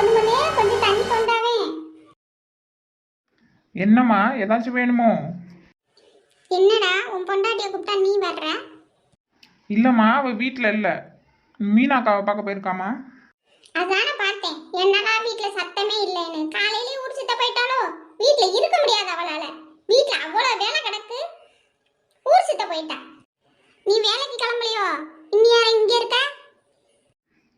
போதுமனே கொஞ்சம் தண்ணி கொண்டாவே. என்னம்மா ஏதாச்சும் வேணுமோ? என்னடா உன் பொண்டாட்டிய கூப்பிட்டா நீ வர்ற? இல்லம்மா அவ வீட்டில் இல்லை, மீனாக்காவை பார்க்க போயிருக்காமா. அதானே பார்த்தேன், என்னடா வீட்ல சத்தமே இல்லைன்னு. காலையிலேயே ஊர் சுத்த போயிட்டாலோ? வீட்ல இருக்க முடியாது அவளால. வீட்ல அவ்வளவு வேலை கிடக்கு, ஊர் சுத்த போயிட்டா. நீ வேலைக்கு கிளம்பலையோ? இன்னும் இங்க இருக்க?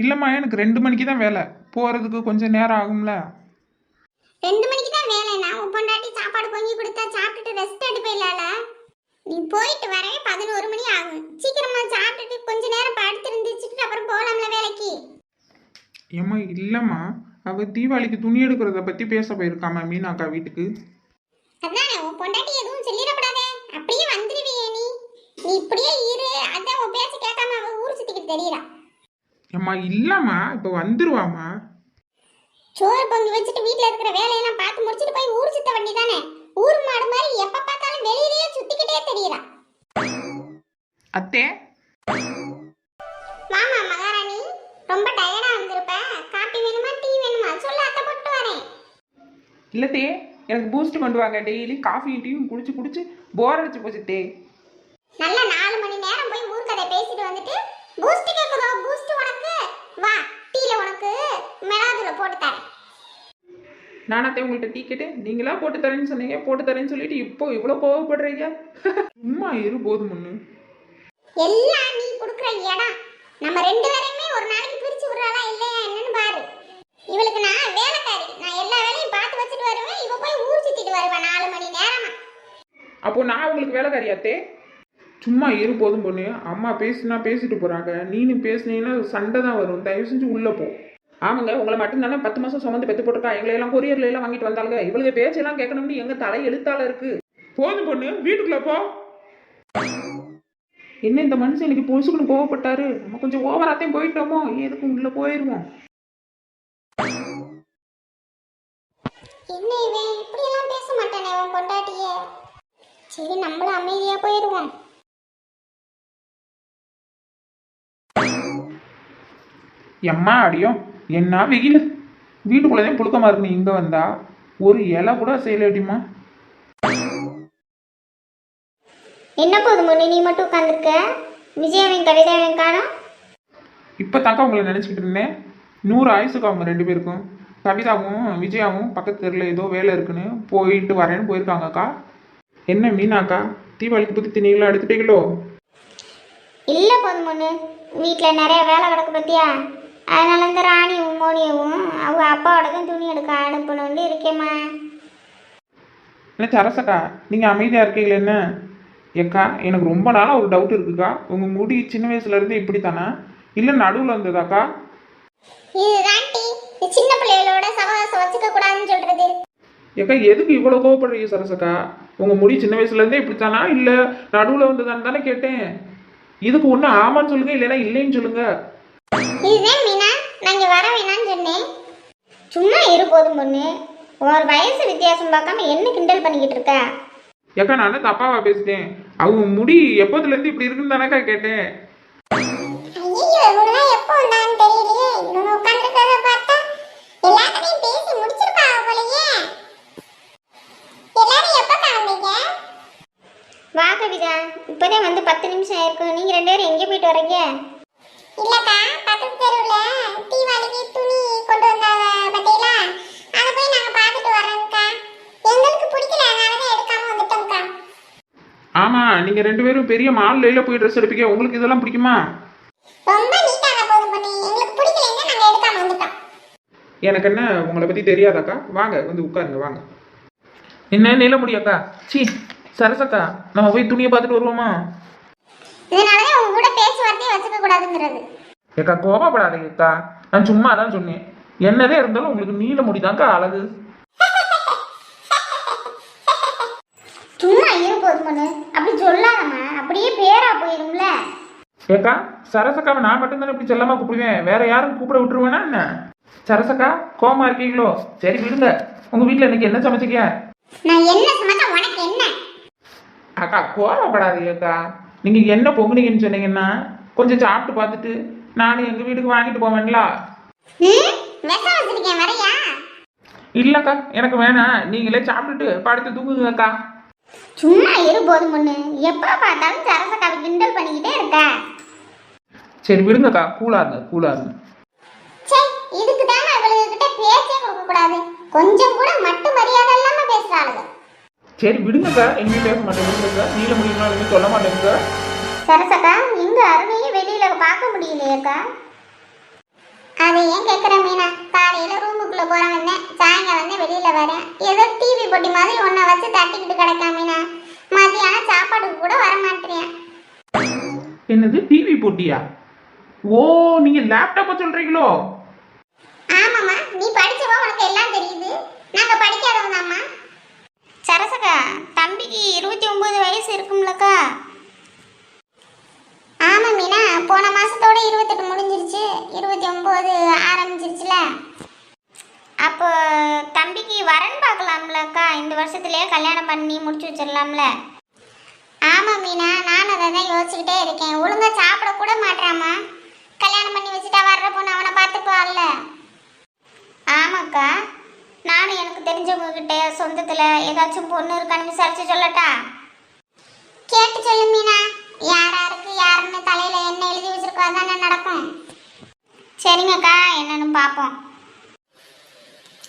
இல்லைம்மா எனக்கு 2 மணிக்கு தான் வேலை, போகிறதுக்கு கொஞ்சம் நேரம் ஆகும்ல. 2 மணிக்கு தான் வேலைனா உன் பொண்டாட்டி சாப்பாடு பொங்கி கொடுத்தா சாப்பிட்டுட்டு ரெஸ்ட் எடுத்து போயிடலால. நீ போயிட்டு வரவே 11 மணி ஆகும். சீக்கிரமா சாப்பிட்டுட்டு கொஞ்ச நேரம் படுத்து இருந்துச்சுட்டு அப்புறம் போலாம்ல வேலைக்கு. ஏம்மா இல்லைம்மா, அவ தீபாவளிக்கு துணி எடுக்கிறத பற்றி பேச போயிருக்காமா மீனாக்கா வீட்டுக்கு. அதானே உன் பொண்டாட்டி எதுவும் சொல்லிடக்கூடாதே, அப்படியே வந்துடுவியே நீ. நீ இப்படியே இரு, அதான் உன் பேச்ச கேட்காம அவ ஊர் சுத்திக்கிட்டு தெரியறா. ஏம்மா இல்லைம்மா இப்போ வந்துருவாம்மா. சோறு பொங்கி வச்சுட்டு வீட்ல இருக்கிற வேலையெல்லாம் பார்த்து முடிச்சிட்டு போய் ஊர் சுத்த வண்டி தானே. ஊர் மாடு மாதிரி எப்ப பார்த்தாலும் வெளியிலேயே சுத்திக்கிட்டே தெரியறா. அத்தே வாமா மகாராணி, ரொம்ப டயர்டா வந்திருப்ப. காபி வேணுமா டீ வேணுமா சொல்லு, அத்தை போட்டு வரேன். இல்லத்தே எனக்கு பூஸ்ட் கொண்டு வாங்க, டெய்லி காஃபி டீயும் குடிச்சு குடிச்சு போர் அடிச்சு போச்சுட்டே. நல்ல 4 மணி நேரம் போய் ஊர் கதை பேசிட்டு வந்துட்டு பூஸ்ட் கேக்குதோ? பூஸ்ட் உனக்கு வா, டீல உனக்கு மிளகாத்தூள போட்டு தரேன். நானாத்தே உங்கள்கிட்ட டீ கேட்டேன், நீங்களா போட்டு தரேன்னு சொன்னீங்க, போட்டு தரேன்னு சொல்லிட்டு இப்போ இவ்வளோ கோவப்படுறீங்க. சும்மா இரு போதும் ஒன்று. எல்லாம் நீ குடுக்குற இடம். நம்ம 2 பேரையுமே ஒரு நாளைக்கு பிரிச்சு விடுறாளா இல்லையா என்னன்னு பாரு. இவளுக்கு நான் வேலைக்காரி, நான் எல்லா வேலையும் பார்த்து வச்சுட்டு வருவேன். இவ போய் ஊர் சுத்திட்டு வருவா 4 மணி நேரமா. அப்போ நான் உங்களுக்கு வேலைக்காரியாத்தே? சும்மா இரு போதும் பொண்ணு, அம்மா பேசுனா பேசிட்டு போறாங்க, நீனு பேசுனீங்கன்னா சண்டை தான் வரும், தயவு செஞ்சு உள்ள போ. ஆமாங்க, உங்களை மட்டும் தானே 10 மாசம் சுமந்து பெற்று போட்டிருக்கா, எங்களையெல்லாம் கொரியர்ல எல்லாம் வாங்கிட்டு வந்தாங்க. இவளுக்கு பேச்செல்லாம் கேட்கணும்னு எங்க தலை எழுத்தால இருக்கு. போதும் பொண்ணு வீட்டுக்குள்ள போ. என்ன இந்த மனுஷன் இன்னைக்கு பொசுக்குன்னு கோவப்பட்டாரு, நம்ம கொஞ்சம் ஓவராத்தையும் போயிட்டோமோ, எதுக்கு உள்ள போயிருவோம். என்ன இவன் இப்படி எல்லாம் பேச மாட்டானே உன் பொண்டாட்டியே. சரி நம்மளும் அமைதியா போயிடுவோம். எம்மா அடியும் என்ன வெயில், வீட்டுக்குள்ளதான் புழுக்கமா இருக்கு. இங்க வந்தா ஒரு இலை கூட செய்யலடிமா. என்ன போதும் பொண்ணு, நீ மட்டும் உட்காந்துருக்க? விஜயாவையும் கவிதாவையும் காணோம். இப்போ தாக்கா உங்களை நினச்சிக்கிட்டு இருந்தேன். 100 ஆயுசுக்கு அவங்க 2 பேருக்கும். கவிதாவும் விஜயாவும் பக்கத்து தெருவில் ஏதோ வேலை இருக்குன்னு போயிட்டு வரேன்னு போயிருக்காங்கக்கா. என்ன மீனாக்கா, தீபாவளிக்கு பற்றி திணிகளாக எடுத்துட்டீங்களோ? இல்லை போதும் பொண்ணு, வீட்டில் நிறைய வேலை கிடக்கு பத்தியா. அதனால இந்த ராணியும் மோனியவும் அவங்க அப்பாவோடதும் துணி எடுக்க அனுப்பணும்னு இருக்கேம்மா. என்ன சரசக்கா நீங்கள் அமைதியாக இருக்கீங்களே என்ன? ஏக்கா எனக்கு ரொம்ப நாளாக ஒரு டவுட் இருக்குக்கா, உங்கள் முடி சின்ன வயசுலேருந்து இப்படி தானே இல்லை நடுவில் இருந்ததாக்கா? இது ராண்டி, சின்ன பிள்ளைகளோட சவகாசம் வச்சுக்க கூடாதுன்னு சொல்றது. ஏக்கா எதுக்கு இவ்வளோ கோவப்படுறீங்க சரசக்கா? உங்கள் முடி சின்ன வயசுலேருந்தே இப்படி தானா இல்லை நடுவில் வந்ததான்னு தானே கேட்டேன். இதுக்கு ஒன்று ஆமான்னு சொல்லுங்க, இல்லைன்னா இல்லைன்னு சொல்லுங்க. இதுதான் மீனா, நான் இங்கே வர வேணான்னு சொன்னேன். சும்மா இரு போதும் பொண்ணு, ஒரு வயசு வித்தியாசம் பார்க்காம என்ன கிண்டல் பண்ணிக்கிட்டு இருக்க? ஏக்கா நான் தப்பாவா பேசிட்டேன்? அவங்க முடி எப்போதுலேருந்து இப்படி இருக்குன்னு தானேக்கா கேட்டேன். ஐயோ இவங்கலாம் எப்போ வந்தான்னு தெரியலையே. இவங்க உட்கார்ந்திருக்கிறத பார்த்தா எல்லாத்தையும் பேசி முடிச்சிருப்பாங்க போலயே. எல்லாரும் எப்போ கிளம்புறீங்க? வா கவிதா, இப்போதான் வந்து 10 நிமிஷம் ஆயிருக்கும். நீங்க 2 பேரும் எங்கே போயிட்டு வரீங்க? இல்லக்கா, பக்கத்து தெருவில் தீபாவளிக்கு துணி கொண்டு வந்தாங்க பத்தியில, அதை போய் நாங்க பார்த்துட்டு வரோம்க்கா. எங்களுக்கு பிடிக்கல, அதனால தான் எடுக்காம வந்துட்டோம்க்கா. ஆமாம் நீங்கள் 2 பேரும் பெரிய மால்ல போய் ட்ரெஸ் எடுப்பீங்க, உங்களுக்கு இதெல்லாம் பிடிக்குமா? ரொம்ப நீட்டாக போதும் பண்ணி எங்களுக்கு பிடிக்கலன்னா நாங்கள் எடுக்காம வந்துட்டோம். எனக்கு என்ன உங்களை பற்றி தெரியாதாக்கா? வாங்க வந்து உட்காருங்க வாங்க. என்ன நில முடியாக்கா? சி சரசக்கா, நம்ம போய் துணியை பார்த்துட்டு வருவோமா? இதனாலதான் உங்க கூட பேச்சுவார்த்தையை வச்சுக்க கூடாதுங்கிறது. ஏக்கா கோபப்படாதீங்கக்கா, நான் சும்மா தான் சொன்னேன். என்னதே இருந்தாலும் உங்களுக்கு நீல முடிதாக்கா அழகு. சும்மா இரு போதும் பண்ணு, அப்படி சொல்லாதம்மா, அப்படியே பேரா போயிரும்ல. ஏக்கா சரசக்காவை நான் மட்டும்தானே இப்படி செல்லமா கூப்பிடுவேன், வேற யாரும் கூப்பிட விட்டுருவேனா என்ன? சரசக்கா கோமா இருக்கீங்களோ? சரி விடுங்க. உங்க வீட்டுல இன்னைக்கு என்ன சமைச்சிக்க? நான் என்ன சமைச்சா உனக்கு என்ன? அக்கா கோவப்படாதீங்கக்கா, நீங்க என்ன பொங்குனீங்கன்னு சொன்னீங்கன்னா கொஞ்சம் சாப்பிட்டு பார்த்துட்டு நானும் எங்க வீட்டுக்கு வாங்கிட்டு போவேன்ல. விஷம் வச்சிருக்கேன் வரையா? இல்லக்கா எனக்கு வேணாம், நீங்களே சாப்பிட்டுட்டு படுத்து தூங்குங்கக்கா. சும்மா இரு போதும் பொண்ணு, எப்ப பார்த்தாலும் சரசக்காவை கிண்டல் பண்ணிக்கிட்டே இருக்க. சரி விடுங்கக்கா, கூலாருங்க. சரி, இதுக்கு தானே அவளுகிட்ட பேச்சே கொடுக்க கூடாது. கொஞ்சம் கூட மட்டு மரியாதை இல்லாம பேசுறாளுங்க. சரி விடுங்கக்கா, எங்கேயும் பேச மாட்டேங்குங்க. நீல முடியுமா எதுவும் சொல்ல மாட்டேங்க. சரசக்கா, இங்க அருணையும் வெளியில பார்க்க முடியலையேக்கா. அதை ஏன் கேட்குற மீனா? காலையில ரூமுக்குள்ள போறாங்க, சாயங்காலம் தான் வெளியில வரேன். ஏதோ டிவி போட்டி மாதிரி ஒன்றை வச்சு தட்டிக்கிட்டு கிடக்கா மீனா. மத்தியானம் சாப்பாடுக்கு கூட வர மாட்டேன். என்னது டிவி போட்டியா? ஓ, நீங்க லேப்டாப்ப சொல்றீங்களோ? ஆமாம்மா, நீ படிச்சவா, உனக்கு எல்லாம் தெரியுது. நாங்க படிக்காதவங்க அம்மா. சரசக்கா, தம்பிக்கு 29 வயசு இருக்கும்லக்கா? ஆமா மீனா, போன மாசத்தோட 28 முடிஞ்சிருச்சு, 29 ஆரம்பிச்சிருச்சுல. அப்போ தம்பிக்கு வரன் பார்க்கலாம்லக்கா? இந்த வருஷத்துலயே கல்யாணம் பண்ணி முடிச்சு வச்சிடலாம்ல? ஆமா மீனா, நான் அதை தான் யோசிச்சுக்கிட்டே இருக்கேன். ஒழுங்கா சாப்பிட கூட மாட்டாமா. கல்யாணம் பண்ணி வச்சுட்டா வர்ற பொண்ணு அவனை பார்த்துக்குவாள்ல. ஆமாக்கா, நானும் எனக்கு தெரிஞ்சவங்க கிட்ட சொந்தத்துல ஏதாச்சும் பொண்ணு இருக்கான்னு விசாரிச்சு சொல்லட்டா? கேட்டு சொல்லு மீனா. யாராருக்கு யாருன்னு தலையில என்ன எழுதி வச்சிருக்கோ அதானே நடக்கும். சரிங்கக்கா, என்னன்னு பாப்போம்.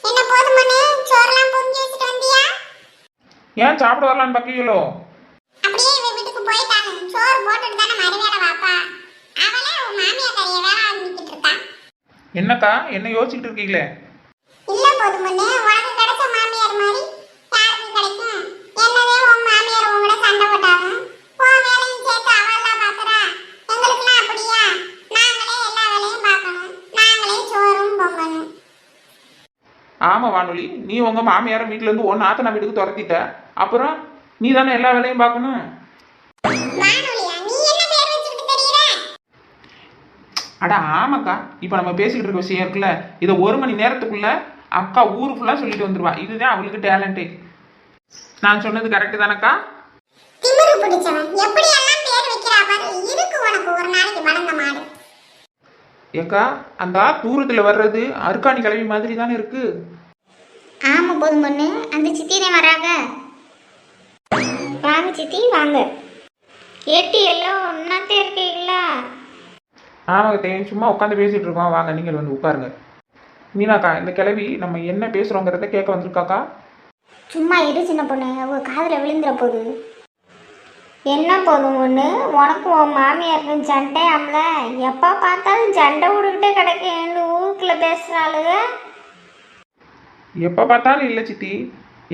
என்ன போதுமனே, சோறெல்லாம் பொங்கி வச்சுட்டு வந்தியா? ஏன் சாப்பிட வரலான்னு பாக்கீங்களோ? அப்படியே இவ வீட்டுக்கு போயிட்டாங்க. சோறு போட்டுட்டு தானே மறுவேளை வாப்பா. அவளே உன் மாமியார் கறியை வேலை வாங்கிட்டு இருக்கா. என்னக்கா என்ன யோசிச்சுட்டு இருக்கீங்களே? இல்ல போதுமனே, உனக்கு கிடைச்ச மாமியார் மாதிரி யாருக்கு கிடைக்கும்? என்னதே உன் மாமியார் உங்களோட சண்டை போட்டாங்க. உன் வேலையும் சேர்த்து அவள்லாம் பாக்குறா. எங்களுக்குலாம் அப்படியா? நாங்களே எல்லா வேலையும் பார்க்கணும், நாங்களே சோறும் பொங்கணும். ஆமா வானொலி, நீ உங்க மாமியார வீட்டுல இருந்து ஒன்னு ஆத்தனா வீட்டுக்கு துரத்திட்ட. அப்புறம் நீ தானே எல்லா வேலையும் பார்க்கணும். வானொலியா, நீ என்ன பேர் வச்சிட்டு தெரியற? அட ஆமாக்கா, இப்ப நம்ம பேசிக்கிட்டு இருக்க விஷயம் இருக்குல்ல, இதை 1 மணி நேரத்துக்குள்ள அக்கா ஊரு ஃபுல்லா சொல்லிட்டு வந்துருவா. இதுதான் அவளுக்கு டேலண்டே. நான் சொன்னது கரெக்டு தானக்கா? திமிரு பிடிச்சவன், எப்படி எல்லாம் பேர் வைக்கிறா பாரு. இருக்கு உனக்கு ஒரு நாளைக்கு வளர்ந்த மாடு. ஏக்கா, அந்த தூரத்துல வர்றது அருக்காணி கிளவி மாதிரி தானே இருக்கு. ஆமா போதும் பொண்ணு, அந்த சித்தினே வராங்க. வாங்க சித்தி வாங்க. ஏட்டி எல்லாம் ஒன்னாத்தே இருக்கீங்களா? ஆமாங்க, சும்மா உட்காந்து பேசிட்டு இருக்கோம். வாங்க நீங்கள் வந்து உட்காருங்க. மீனாக்கா, இந்த கிளவி நம்ம என்ன பேசுறோங்கிறத கேட்க வந்திருக்காக்கா. சும்மா இரு சின்ன பொண்ணு, அவங்க காதில் விழுந்துற போகுது. என்ன போதும் பொண்ணு, உனக்கு உன் மாமியாருக்கும் சண்டை ஆமல? எப்போ பார்த்தாலும் சண்டை விட்டுக்கிட்டே கிடைக்கேன்னு ஊருக்குள்ள பேசுகிறாளுங்க. எப்போ பார்த்தாலும் இல்லை சித்தி,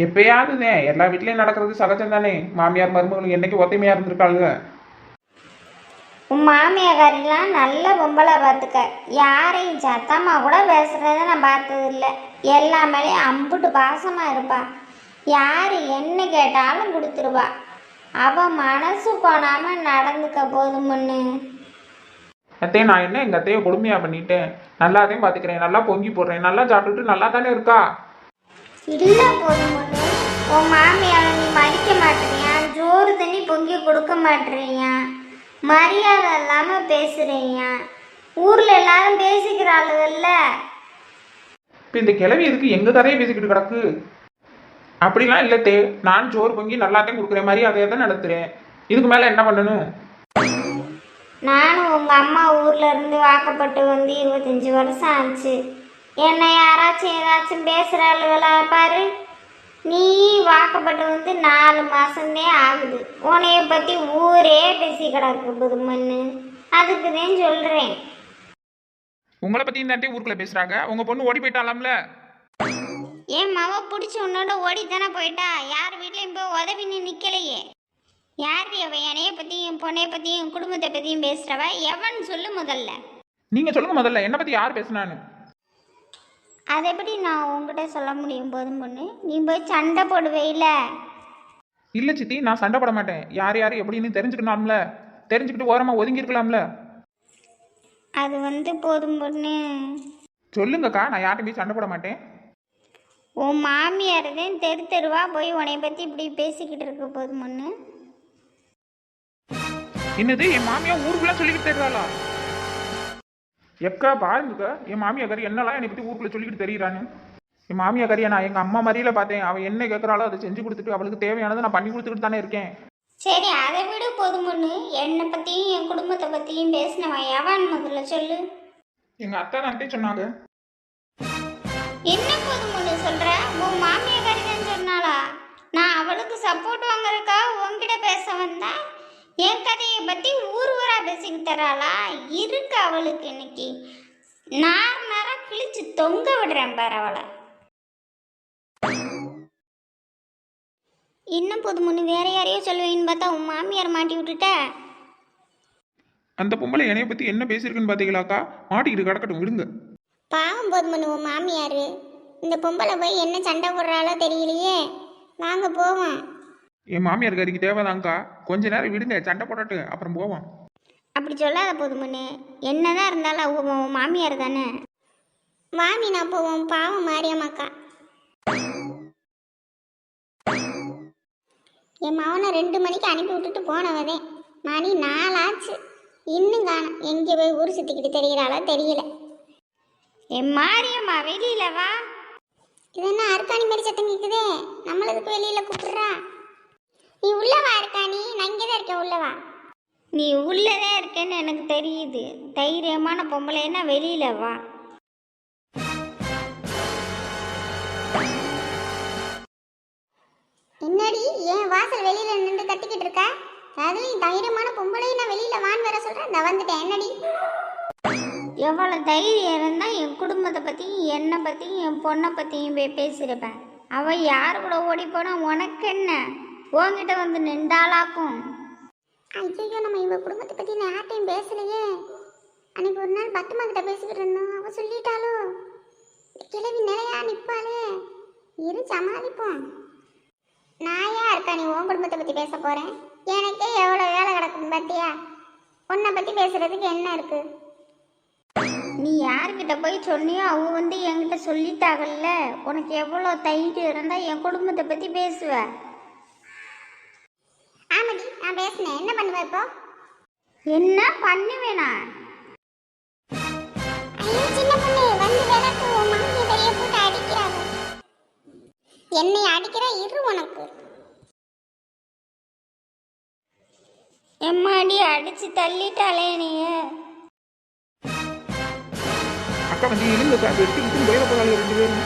எப்பயாவது எல்லா வீட்லேயும் நடக்கிறது சகஜம் தானே. மாமியார் மருமகளும் என்னைக்கு ஒத்தைமையாக இருந்திருக்காளுங்க. உன் மாமியாக்காரெல்லாம் நல்ல பொம்பளை பார்த்துக்க. யாரையும் சத்தமாக கூட பேசுகிறத நான் பார்த்ததில்லை. எல்லா மேலேயும் அம்புட்டு பாசமாக இருப்பா. யார் என்ன கேட்டாலும் கொடுத்துருவா. அவன் மனசு போனாமல் நடந்துக்க போதும் பொண்ணு. அத்தையே, நான் என்ன எங்கள் அத்தையை கொடுமையாக பண்ணிட்டேன்? நல்லாத்தையும் பார்த்துக்கிறேன், நல்லா பொங்கி போடுறேன், நல்லா சாப்பிட்டுட்டு நல்லா தானே இருக்கா. இல்லை போதும் பொண்ணு, உன் மாமியாரை நீ மதிக்க மாட்டேறியா? ஜோறு தண்ணி பொங்கி கொடுக்க மாட்டேறியா? மரியாதை இல்லாமல் பேசுகிறீங்க. ஊரில் எல்லாரும் பேசிக்கிறாளுகள்ல. இப்போ இந்த கிளவி எதுக்கு எங்கள் கதையை பேசிக்கிட்டு கிடக்கு? அப்படிலாம் இல்லத்தே, நான் சோறு பொங்கி நல்லாத்தையும் கொடுக்குற மாதிரி அதை தான் நடத்துகிறேன். இதுக்கு மேலே என்ன பண்ணணும்? நானும் உங்கள் அம்மா ஊரில் இருந்து வாக்கப்பட்டு வந்து 25 வருஷம் ஆச்சு. என்னை யாராச்சும் ஏதாச்சும் பேசுகிறாளுகளா பாரு. நீ வாக்கப்பட்டு வந்து 4 மாதந்தே ஆகுது. உன்னைய பற்றி ஊரே பேசி கிடக்கு புதுமண்ணு. அதுக்கு தான் சொல்கிறேன். உங்களை பற்றி இந்த அத்தையை ஊருக்குள்ளே பேசுகிறாங்க. உங்கள் பொண்ணு ஓடி போயிட்டாலாம்ல? என் மவ பிடிச்சி உன்னோட ஓடித்தானே போயிட்டா. யார் வீட்லையும் போய் உதவின்னு நிற்கலையே. யார் அவ என்னைய பற்றியும் பொண்ணைய பற்றியும் குடும்பத்தை பற்றியும் பேசுகிறவ? எவன் சொல்லு முதல்ல. நீங்கள் சொல்லுங்க முதல்ல, என்னை பற்றி யார் பேசுனான்னு. அதை எப்படி நான் உங்ககிட்ட சொல்ல முடியும் போதும் பொண்ணு? நீ போய் சண்டை போடுவேயில்ல. இல்லை சித்தி, நான் சண்டை போட மாட்டேன். யார் யார் எப்படின்னு தெரிஞ்சுக்கணும்ல. தெரிஞ்சுக்கிட்டு ஓரமாக ஒதுங்கியிருக்கலாம்ல. அது வந்து போதும் பொண்ணு. சொல்லுங்கக்கா, நான் யார்கிட்ட போய் சண்டை போட மாட்டேன். உன் மாமியார் தான் தெரு தெருவா போய் உன்னை பற்றி இப்படி பேசிக்கிட்டு இருக்க போதும் பொண்ணு. என்னது, என் மாமியா ஊருக்குலாம் சொல்லிக்கிட்டு தருவாளா? எக்கா பாருங்கக்கா என் மாமியாக்காரி என்னெல்லாம் என்னை பற்றி ஊருக்குள்ள சொல்லிக்கிட்டு தெரியுறான்னு. என் மாமியாக்காரியை நான் எங்கள் அம்மா மாதிரியில பார்த்தேன். அவள் என்ன கேட்குறாளோ அதை செஞ்சு கொடுத்துட்டு அவளுக்கு தேவையானதை நான் பண்ணி கொடுத்துக்கிட்டு தானே இருக்கேன். சரி அதை விட போதும் பொண்ணு. என்னை பற்றியும் என் குடும்பத்தை பற்றியும் பேசினவன் எவன் முதல்ல சொல்லு. எங்கள் அத்தை தான் சொன்னாங்க. என்ன போதும் பொண்ணு சொல்கிற? உன் மாமியாக்காரி தான் சொன்னாளா? நான் அவளுக்கு சப்போர்ட் வாங்குறதுக்காக உன்கிட்ட பேச வந்தேன். என் கதையை பற்றி ஊர் ஊராக பேசிக்கிட்டு தராளா? இருக்கு அவளுக்கு இன்னைக்கு நேரம் கிழிச்சு தொங்க விடுறேன் பாரு அவளை. என்ன போதும் பொண்ணு, வேற யாரையோ சொல்லுவேன்னு பார்த்தா உன் மாமியார் மாட்டி விட்டுட்ட. அந்த பொம்பளை என்னைய பற்றி என்ன பேசியிருக்குன்னு பார்த்தீங்களாக்கா? மாட்டிக்கிட்டு கிடக்கட்டும் விடுங்க. பாவம் போதும் பொண்ணு உன் மாமியார். இந்த பொம்பளை போய் என்ன சண்டை போடுறாளோ தெரியலையே. வாங்க போவோம். என் மாமியார்காரிக்கு தேவைதான்க்கா, கொஞ்ச நேரம் விடுங்க, சண்டை போடட்டு அப்புறம் போவோம். அப்படி சொல்லாத போதும் பொண்ணு. என்னதான் இருந்தாலும் அவங்க உன் மாமியார் தானே. மாமி நான் போவோம். பாவம் மாரியம்மாக்கா. என் மவனை 2 மணிக்கு அனுப்பி விட்டுட்டு போனவதே மணி 4 ஆச்சு. இன்னும் காணும். எங்கே போய் ஊர் சுற்றிக்கிட்டு தெரிகிறாளோ தெரியல. என் மாரியம்மா வெளியில வா. இது என்ன அர்க்காணி மாதிரி சத்தம் கேட்குதே? நம்மளுக்கு வெளியில கூப்பிடுறா. நீ உள்ளவா அர்க்காணி, நான் இங்கே தான் இருக்கேன், உள்ளவா. நீ உள்ளதே இருக்கேன்னு எனக்கு தெரியுது. தைரியமான பொம்பளைன்னா வெளியில வா. என்னடி ஏன் வாசல் வெளியில நின்று கட்டிக்கிட்டு இருக்க? அதுலயும் தைரியமான பொம்பளையும் நான் வெளியில வான் வர சொல்றேன். இந்த வந்துட்டேன். என்னடி எவ்வளோ தைரியம் இருந்தா என் குடும்பத்தை பற்றியும் என்னை பற்றியும் என் பொண்ணை பற்றியும் போய் பேசியிருப்பேன். அவள் யார் கூட ஓடி போனா உனக்கு என்ன? உன்கிட்ட வந்து நின்றாளாக்கும். ஐயோ நம்ம இவ குடும்பத்தை பற்றி நான் யார்ட்டையும் பேசலையே. அன்னைக்கு ஒரு நாள் பத்துமா கிட்ட பேசிக்கிட்டு இருந்தோம். அவள் சொல்லிட்டாளோ? கிழவி நிலையா நிற்பாளே. இரு சமாளிப்போம். நான் ஏன் இருக்கா நீ உன் குடும்பத்தை பற்றி பேச போகிறேன்? எனக்கே எவ்வளோ வேலை கிடக்கும் பார்த்தியா? உன்னை பற்றி பேசுகிறதுக்கு என்ன இருக்குது? நீ யார்கிட்ட போய் சொன்னியோ அவங்க வந்து என்கிட்ட சொல்லிட்டாங்கல்ல. உனக்கு எவ்வளோ தைரியம் இருந்தால் என் குடும்பத்தை பற்றி பேசுவ. ஆமாடி நான் பேசினேன். என்ன பண்ணுவேன் இப்போ? என்ன பண்ணுவேனா? ஐயோ சின்ன பொண்ணு வந்து விளக்கு. உன் மாமியை பெரிய போட்டு அடிக்கிறாங்க. என்னை அடிக்கிற இரு உனக்கு. எம்மாடி அடிச்சு தள்ளிட்டாளே நீய. அக்கா வந்து இருங்கக்கா, எடுத்துக்கிட்டு போயிட போறாங்க 2 பேரும்.